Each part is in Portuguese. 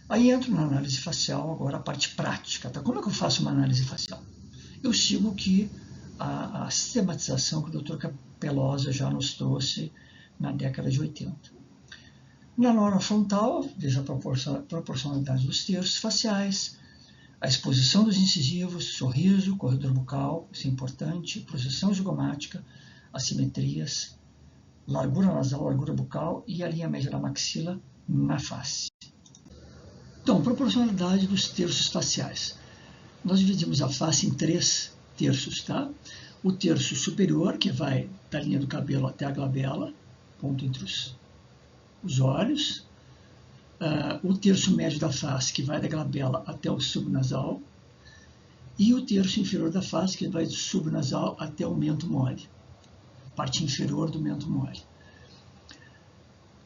Aí entro na análise facial, agora a parte prática. Tá? Como é que eu faço uma análise facial? Eu sigo que a sistematização que o Dr. Capelosa já nos trouxe na década de 80. Na norma frontal, veja a proporcionalidade dos terços faciais, a exposição dos incisivos, sorriso, corredor bucal, isso é importante, projeção zigomática, assimetrias, largura nasal, largura bucal e a linha média da maxila na face. Então, proporcionalidade dos terços faciais. Nós dividimos a face em 3 terços, tá? O terço superior, que vai da linha do cabelo até a glabela, ponto entre os olhos. O terço médio da face, que vai da glabela até o subnasal. E o terço inferior da face, que vai do subnasal até o mento mole, parte inferior do mento mole.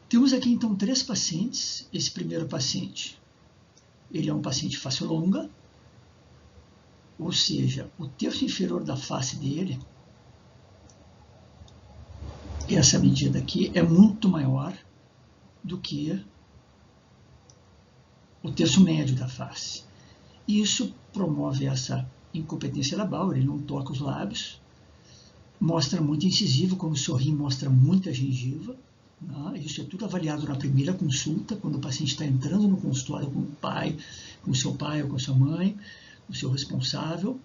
Temos aqui, então, 3 pacientes. Esse primeiro paciente, ele é um paciente face longa, ou seja, o terço inferior da face dele, essa medida aqui, é muito maior do que o terço médio da face. Isso promove essa incompetência labral, ele não toca os lábios, mostra muito incisivo, quando sorri mostra muita gengiva. Isso é tudo avaliado na primeira consulta, quando o paciente está entrando no consultório com o pai, com seu pai ou com sua mãe, o seu responsável.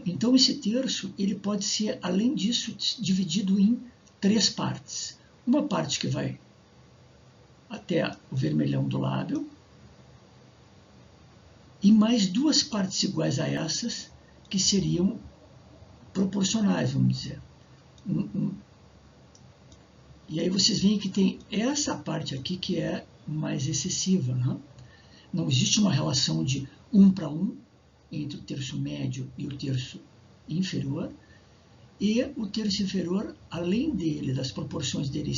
Então, esse terço ele pode ser, além disso, dividido em 3 partes. Uma parte que vai até o vermelhão do lábio, e mais 2 partes iguais a essas, que seriam proporcionais, vamos dizer. E aí vocês veem que tem essa parte aqui que é mais excessiva. Né? Não existe uma relação de 1 para 1 entre o terço médio e o terço inferior. E o terço inferior, além dele, das proporções dele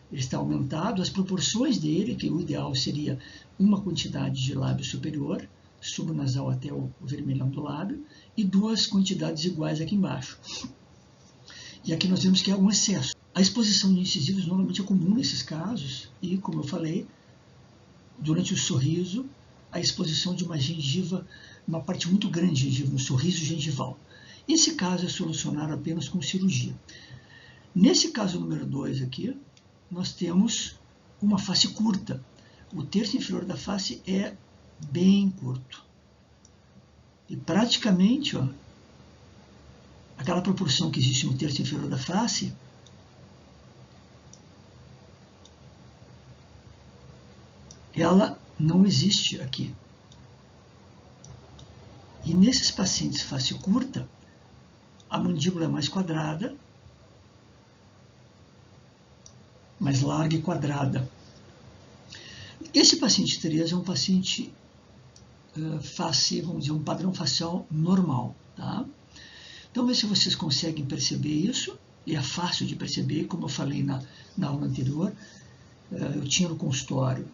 ele está aumentado, as proporções dele, que o ideal seria uma quantidade de lábio superior, subnasal até o vermelhão do lábio, e 2 quantidades iguais aqui embaixo. E aqui nós vemos que é um excesso. A exposição de incisivos normalmente é comum nesses casos, e, como eu falei, durante o sorriso, a exposição de uma gengiva, uma parte muito grande de gengiva, no sorriso gengival. Esse caso é solucionado apenas com cirurgia. Nesse caso número 2 aqui, nós temos uma face curta. O terço inferior da face é bem curto. E praticamente, aquela proporção que existe no terço inferior da face, ela não existe aqui. E nesses pacientes face curta, a mandíbula é mais quadrada, mais larga e quadrada. Esse paciente 3 é um paciente face, vamos dizer, um padrão facial normal. Tá? Então, vê se vocês conseguem perceber isso. E é fácil de perceber, como eu falei na aula anterior. Eu tinha no consultório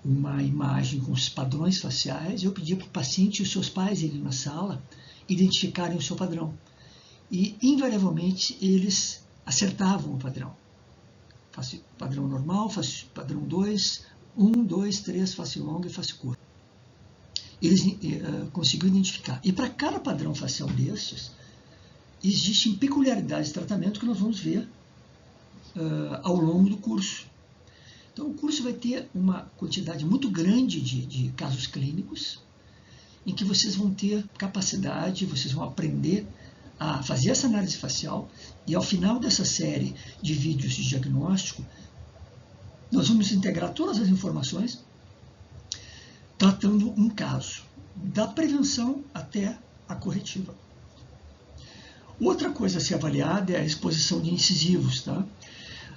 uma imagem com os padrões faciais. Eu pedi para o paciente e os seus pais irem na sala identificarem o seu padrão. E, invariavelmente, eles acertavam o padrão. Face padrão normal, face padrão 2, 1, 2, 3, face longa e face curta. Eles conseguiram identificar. E para cada padrão facial desses, existem peculiaridades de tratamento que nós vamos ver ao longo do curso. Então, o curso vai ter uma quantidade muito grande de casos clínicos, em que vocês vão ter capacidade, vocês vão aprender a fazer essa análise facial, e ao final dessa série de vídeos de diagnóstico, nós vamos integrar todas as informações tratando um caso, da prevenção até a corretiva. Outra coisa a ser avaliada é a exposição de incisivos. Tá?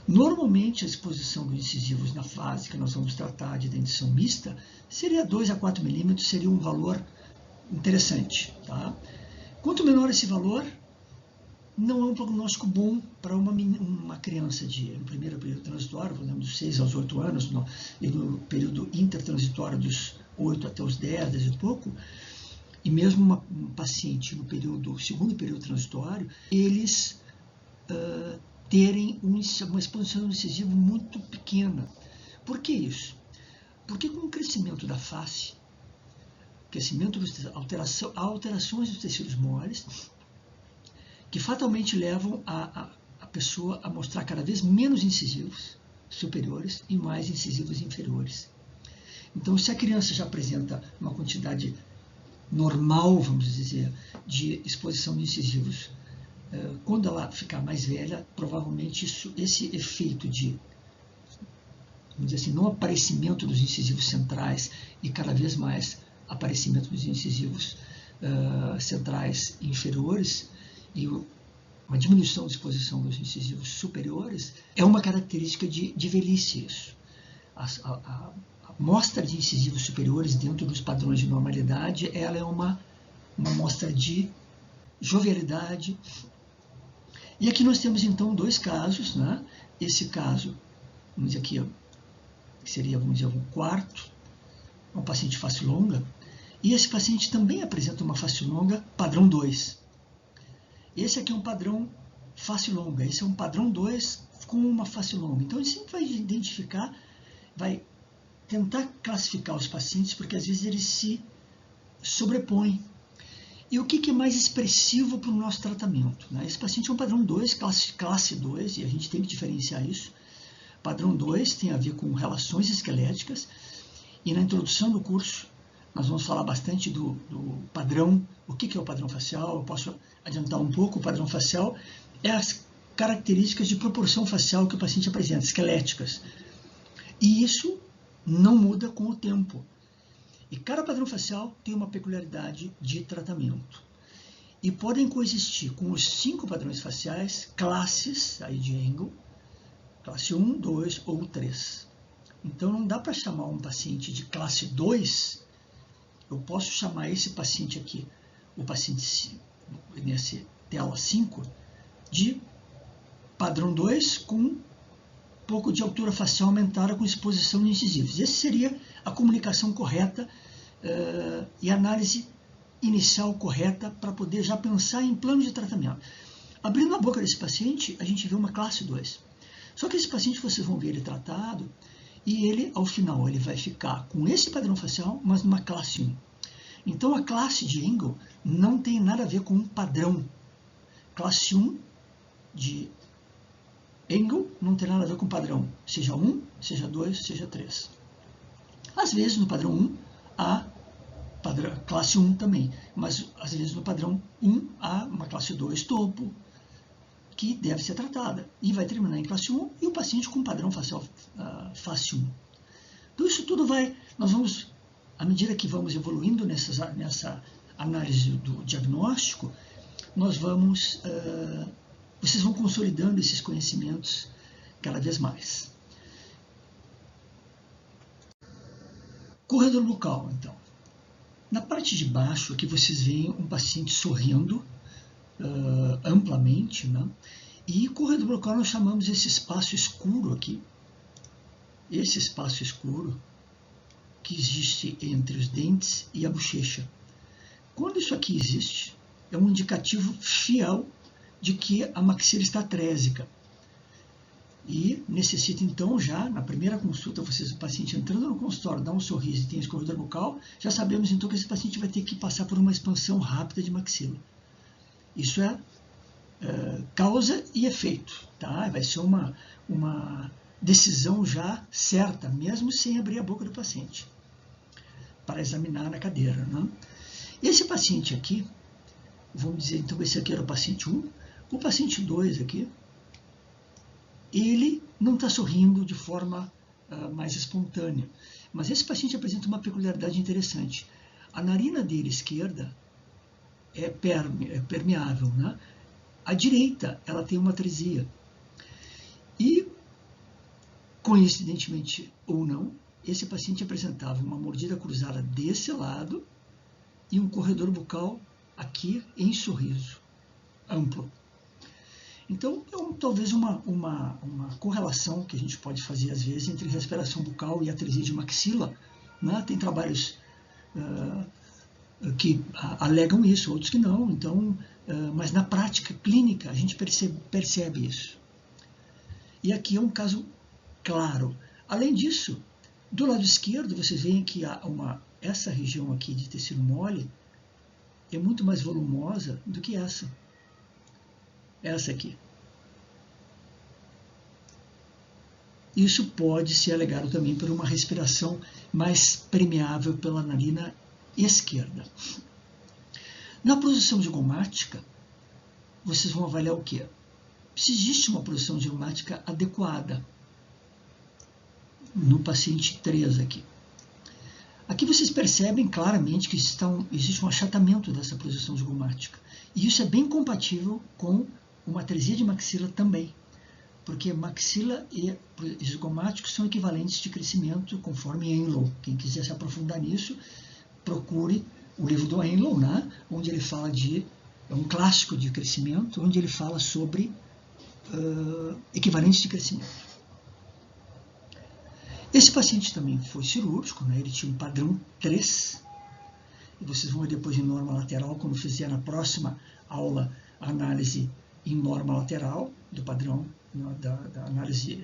Normalmente, a exposição de incisivos na fase que nós vamos tratar de dentição mista seria 2 a 4 milímetros, seria um valor interessante. Tá? Quanto menor esse valor, não é um prognóstico bom para uma criança no primeiro período transitório, dos 6 aos 8 anos, e no período intertransitório dos 8 até os 10, 10 e pouco, e mesmo um paciente no segundo período transitório, eles terem uma exposição incisiva muito pequena. Por que isso? Porque com o crescimento da face, alterações dos tecidos moles, que fatalmente levam a pessoa a mostrar cada vez menos incisivos superiores e mais incisivos inferiores. Então, se a criança já apresenta uma quantidade normal, vamos dizer, de exposição de incisivos, quando ela ficar mais velha, provavelmente esse efeito de, vamos dizer assim, não aparecimento dos incisivos centrais e cada vez mais aparecimento dos incisivos centrais inferiores e uma diminuição de exposição dos incisivos superiores é uma característica de velhice isso. A mostra de incisivos superiores dentro dos padrões de normalidade, ela é uma mostra de jovialidade. E aqui nós temos então dois casos, né? Esse caso, vamos dizer aqui, que seria, vamos dizer, um quarto, um paciente de face longa, e esse paciente também apresenta uma face longa padrão 2. Esse aqui é um padrão face longa, esse é um padrão 2 com uma face longa. Então, a gente sempre vai identificar, vai tentar classificar os pacientes, porque às vezes eles se sobrepõem. E o que é mais expressivo para o nosso tratamento? Né? Esse paciente é um padrão 2, classe 2, e a gente tem que diferenciar isso. Padrão 2 tem a ver com relações esqueléticas, e na introdução do curso nós vamos falar bastante do padrão. O que é o padrão facial? Eu posso adiantar um pouco. O padrão facial é as características de proporção facial que o paciente apresenta, esqueléticas. E isso não muda com o tempo. E cada padrão facial tem uma peculiaridade de tratamento. E podem coexistir com os 5 padrões faciais, classes aí de Engel, classe 1, 2 ou 3. Então não dá para chamar um paciente de classe 2, eu posso chamar esse paciente aqui, o paciente nesse tela 5, de padrão 2 com pouco de altura facial aumentada com exposição de incisivos. Essa seria a comunicação correta e análise inicial correta para poder já pensar em plano de tratamento. Abrindo a boca desse paciente, a gente vê uma classe 2. Só que esse paciente, vocês vão ver ele tratado, e ele, ao final, ele vai ficar com esse padrão facial, mas numa classe 1. Então, a classe de Engel não tem nada a ver com um padrão. Classe 1 de Engel não tem nada a ver com padrão, seja 1, seja 2, seja 3. Às vezes, no padrão 1, há classe 1 também, mas às vezes no padrão 1 há uma classe 2 topo, que deve ser tratada, e vai terminar em classe 1, e o paciente com padrão facial face 1. Então isso tudo nós vamos, à medida que vamos evoluindo nessa análise do diagnóstico, vocês vão consolidando esses conhecimentos cada vez mais. Corredor bucal, então. Na parte de baixo, aqui vocês veem um paciente sorrindo amplamente, né? E corredor bucal nós chamamos esse espaço escuro aqui, esse espaço escuro que existe entre os dentes e a bochecha. Quando isso aqui existe, é um indicativo fiel de que a maxila está trésica. E necessita, então, já, na primeira consulta, o paciente entrando no consultório, dá um sorriso e tem esse corredor bucal, já sabemos, então, que esse paciente vai ter que passar por uma expansão rápida de maxila. Isso é causa e efeito, tá? Vai ser uma decisão já certa, mesmo sem abrir a boca do paciente, para examinar na cadeira, né? Esse paciente aqui, vamos dizer, então, esse aqui era o paciente 1, o paciente 2 aqui, ele não está sorrindo de forma mais espontânea. Mas esse paciente apresenta uma peculiaridade interessante. A narina dele esquerda é permeável, né? A direita, ela tem uma atresia. E, coincidentemente ou não, esse paciente apresentava uma mordida cruzada desse lado e um corredor bucal aqui em sorriso amplo. Então, talvez uma correlação que a gente pode fazer, às vezes, entre respiração bucal e atresia de maxila, né? Tem trabalhos que alegam isso, outros que não. Então, mas na prática clínica, a gente percebe isso. E aqui é um caso claro. Além disso, Do lado esquerdo, vocês veem que essa região aqui de tecido mole é muito mais volumosa do que essa aqui. Isso pode ser alegado também por uma respiração mais permeável pela narina esquerda. Na posição zigomática, vocês vão avaliar o quê? Se existe uma posição zigomática adequada no paciente 3 aqui. Aqui vocês percebem claramente que existe um achatamento dessa posição zigomática. E isso é bem compatível com uma atresia de maxila também, porque maxila e zigomático são equivalentes de crescimento conforme Enlow. Quem quiser se aprofundar nisso, procure o livro do Enlow, né? Onde ele fala é um clássico de crescimento, onde ele fala sobre equivalentes de crescimento. Esse paciente também foi cirúrgico, né? Ele tinha um padrão 3, e vocês vão ver depois em norma lateral, quando fizer na próxima aula a análise em norma lateral, do padrão, da análise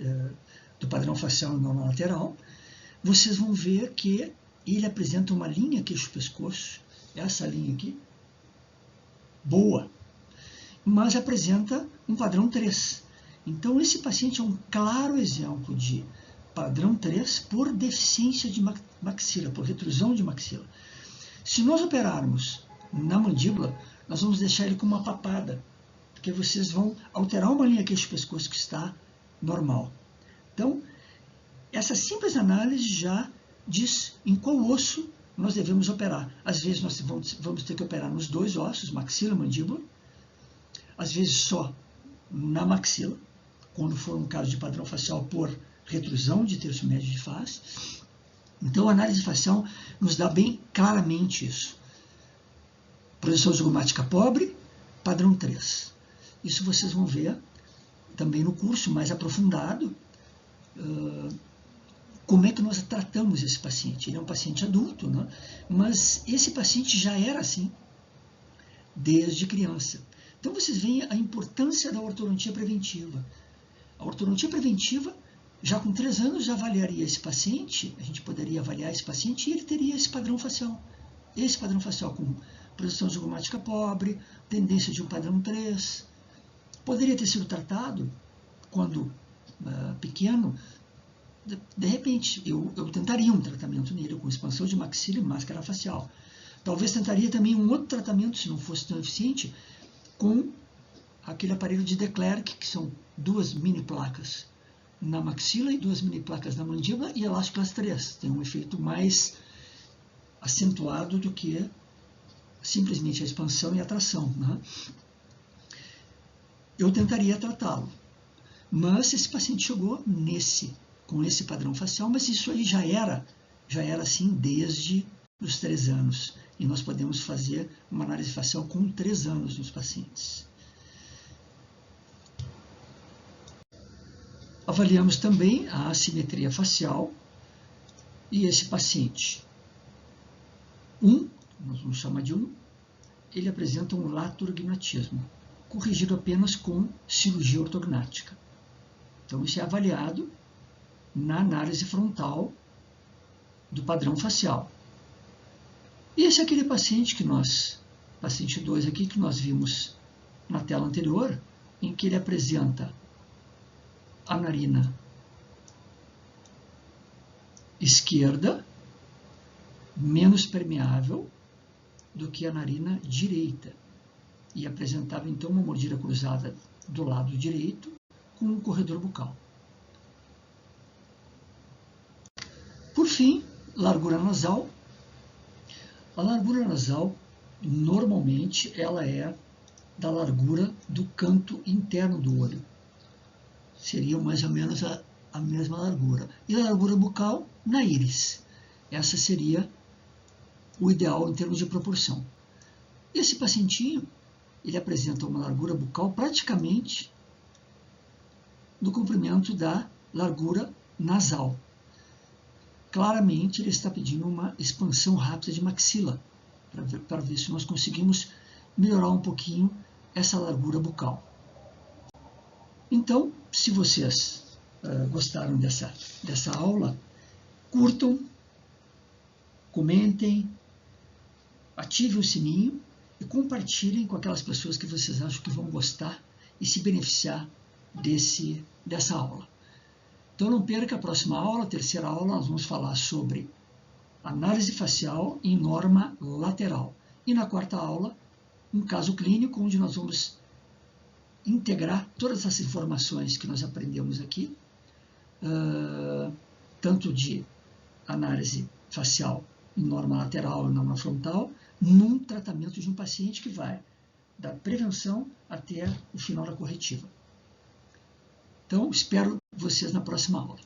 do padrão facial em norma lateral, vocês vão ver que ele apresenta uma linha queixo-pescoço, essa linha aqui, boa, mas apresenta um padrão 3. Então, esse paciente é um claro exemplo de padrão 3 por deficiência de maxila, por retrusão de maxila. Se nós operarmos na mandíbula, nós vamos deixar ele com uma papada, porque vocês vão alterar uma linha queixo-pescoço que está normal. Então, essa simples análise já diz em qual osso nós devemos operar. Às vezes nós vamos ter que operar nos dois ossos, maxila e mandíbula, às vezes só na maxila, quando for um caso de padrão facial por retrusão de terço médio de face. Então, a análise facial nos dá bem claramente isso. Projeção zigomática pobre, padrão 3. Isso vocês vão ver também no curso mais aprofundado, como é que nós tratamos esse paciente. Ele é um paciente adulto, né? Mas esse paciente já era assim desde criança. Então, vocês veem a importância da ortodontia preventiva. A ortodontia preventiva, já com 3 anos, já avaliaria esse paciente, a gente poderia avaliar esse paciente e ele teria esse padrão facial. Esse padrão facial com projeção zigomática pobre, tendência de um padrão 3. Poderia ter sido tratado quando pequeno. De repente, eu tentaria um tratamento nele com expansão de maxila e máscara facial. Talvez tentaria também um outro tratamento, se não fosse tão eficiente, com aquele aparelho de De Klerk, que são 2 mini placas na maxila e 2 mini placas na mandíbula, e elásticas 3. Tem um efeito mais acentuado do que simplesmente a expansão e a tração, né? Eu tentaria tratá-lo. Mas esse paciente chegou com esse padrão facial, mas isso aí já era assim desde os 3 anos. E nós podemos fazer uma análise facial com 3 anos nos pacientes. Avaliamos também a assimetria facial e esse paciente. Nós vamos chamar de 1, ele apresenta um latorognatismo, corrigido apenas com cirurgia ortognática. Então, isso é avaliado na análise frontal do padrão facial. E esse é aquele paciente paciente 2 aqui, que nós vimos na tela anterior, em que ele apresenta a narina esquerda menos permeável do que a narina direita, e apresentava então uma mordida cruzada do lado direito com um corredor bucal. Por fim, largura nasal. A largura nasal, normalmente, ela é da largura do canto interno do olho. Seria mais ou menos a mesma largura. E a largura bucal na íris. Essa seria o ideal em termos de proporção. Esse pacientinho, ele apresenta uma largura bucal praticamente do comprimento da largura nasal. Claramente, ele está pedindo uma expansão rápida de maxila, para ver se nós conseguimos melhorar um pouquinho essa largura bucal. Então, se vocês gostaram dessa aula, curtam, comentem, ativem o sininho e compartilhem com aquelas pessoas que vocês acham que vão gostar e se beneficiar dessa aula. Então não perca a próxima aula, a terceira aula, nós vamos falar sobre análise facial em norma lateral. E na quarta aula, um caso clínico onde nós vamos integrar todas essas informações que nós aprendemos aqui, tanto de análise facial em norma lateral e norma frontal, num tratamento de um paciente que vai da prevenção até o final da corretiva. Então, espero vocês na próxima aula.